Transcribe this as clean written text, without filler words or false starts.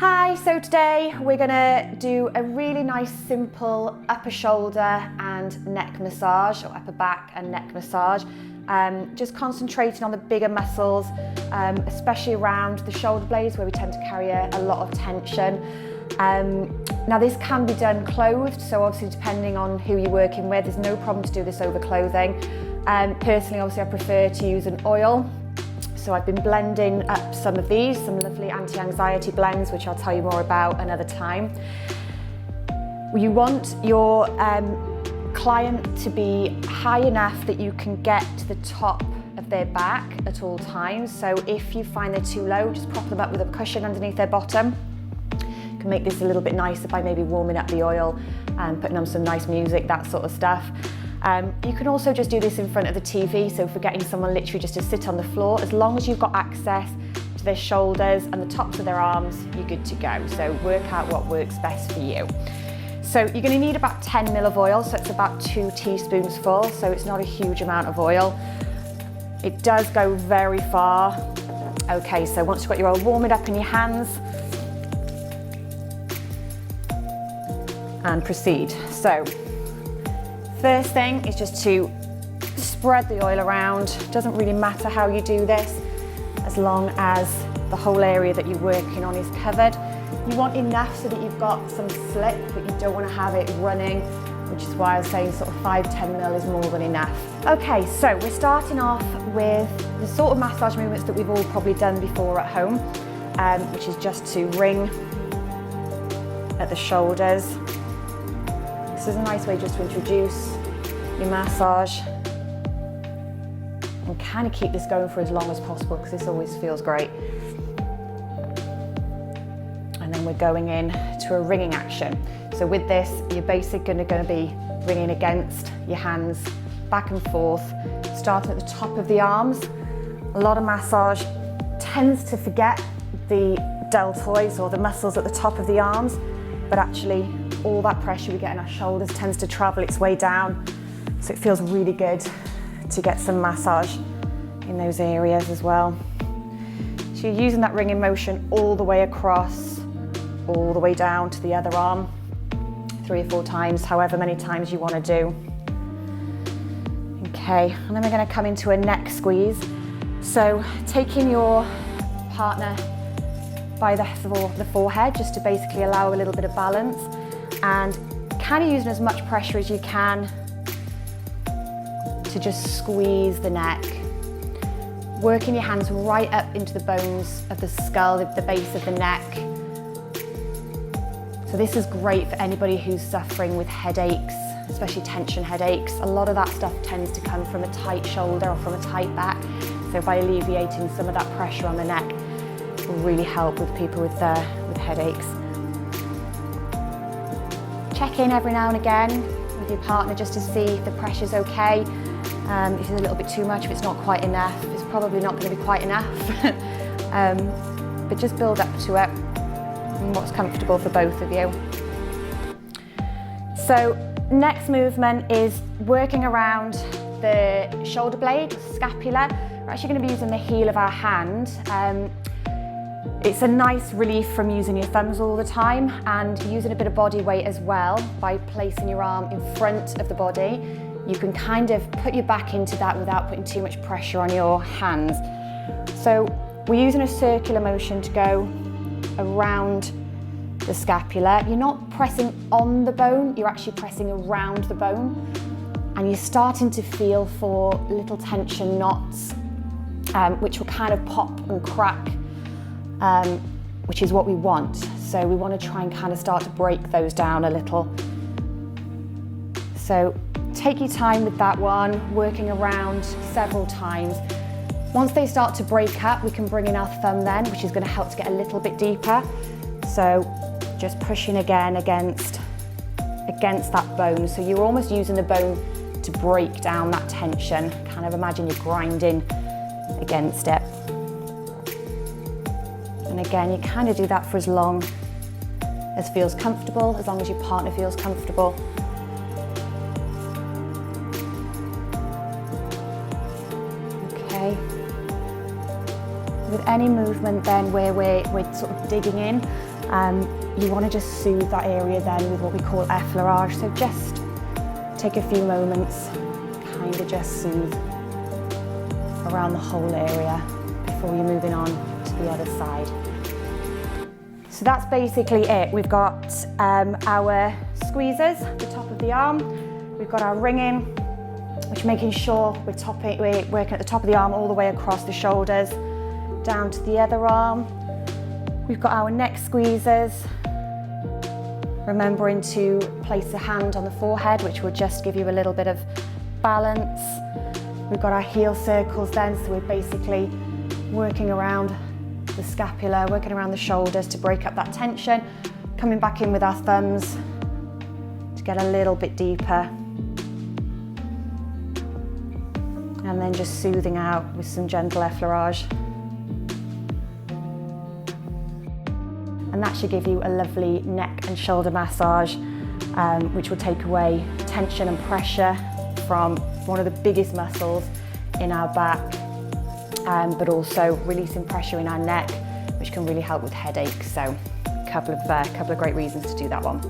Hi, so today we're gonna do a really nice simple upper shoulder and neck massage, or upper back and neck massage. Just concentrating on the bigger muscles, especially around the shoulder blades where we tend to carry a lot of tension. Now this can be done clothed, so obviously depending on who you're working with, there's no problem to do this over clothing. Personally, obviously I prefer to use an oil. So I've been blending up some of these, some lovely anti-anxiety blends, which I'll tell you more about another time. You want your client to be high enough that you can get to the top of their back at all times. So if you find they're too low, just prop them up with a cushion underneath their bottom. You can make this a little bit nicer by maybe warming up the oil and putting on some nice music, that sort of stuff. You can also just do this in front of the TV, so for getting someone literally just to sit on the floor, as long as you've got access to their shoulders and the tops of their arms, you're good to go. So work out what works best for you. So you're going to need about 10 ml of oil, so it's about 2 teaspoons full, so it's not a huge amount of oil. It does go very far. Okay, so once you've got your oil, warm it up in your hands and proceed. So first thing is just to spread the oil around. Doesn't really matter how you do this, as long as the whole area that you're working on is covered. You want enough so that you've got some slip, but you don't want to have it running, which is why I was saying sort of 5-10 ml is more than enough. Okay, so we're starting off with the sort of massage movements that we've all probably done before at home, which is just to ring at the shoulders. This is a nice way just to introduce your massage and kind of keep this going for as long as possible, because this always feels great. And then we're going in to a ringing action. So with this, you're basically going to be ringing against your hands back and forth, starting at the top of the arms. A lot of massage tends to forget the deltoids, or the muscles at the top of the arms, but actually all that pressure we get in our shoulders tends to travel its way down. So it feels really good to get some massage in those areas as well. So you're using that ringing motion all the way across, all the way down to the other arm, 3 or 4 times, however many times you want to do. Okay, and then we're going to come into a neck squeeze. So taking your partner by the forehead, just to basically allow a little bit of balance, and kind of using as much pressure as you can to just squeeze the neck. Working your hands right up into the bones of the skull, the base of the neck. So this is great for anybody who's suffering with headaches, especially tension headaches. A lot of that stuff tends to come from a tight shoulder or from a tight back. So by alleviating some of that pressure on the neck, it will really help with people with headaches. Check in every now and again with your partner just to see if the pressure's okay. If it's a little bit too much, if it's not quite enough, it's probably not going to be quite enough. But just build up to it and what's comfortable for both of you. So next movement is working around the shoulder blade, scapula. We're actually going to be using the heel of our hand. It's a nice relief from using your thumbs all the time, and using a bit of body weight as well by placing your arm in front of the body. You can kind of put your back into that without putting too much pressure on your hands. So we're using a circular motion to go around the scapula. You're not pressing on the bone, you're actually pressing around the bone, and you're starting to feel for little tension knots, which will kind of pop and crack, which is what we want. So we want to try and kind of start to break those down a little. So take your time with that one, working around several times. Once they start to break up, we can bring in our thumb then, which is going to help to get a little bit deeper. So just pushing again against that bone. So you're almost using the bone to break down that tension. Kind of imagine you're grinding against it. And again, you kind of do that for as long as feels comfortable, as long as your partner feels comfortable. Okay. With any movement then where we're sort of digging in, You want to just soothe that area then with what we call effleurage. So just take a few moments, kind of just soothe around the whole area before you're moving on to the other side. So that's basically it. We've got our squeezers, the top of the arm. We've got our ringing, which making sure we're working at the top of the arm all the way across the shoulders, down to the other arm. We've got our neck squeezers, remembering to place a hand on the forehead, which will just give you a little bit of balance. We've got our heel circles then, so we're basically working around the scapula, working around the shoulders to break up that tension, coming back in with our thumbs to get a little bit deeper. And then just soothing out with some gentle effleurage. And that should give you a lovely neck and shoulder massage, which will take away tension and pressure from one of the biggest muscles in our back, but also releasing pressure in our neck, which can really help with headaches. So a couple of great reasons to do that one.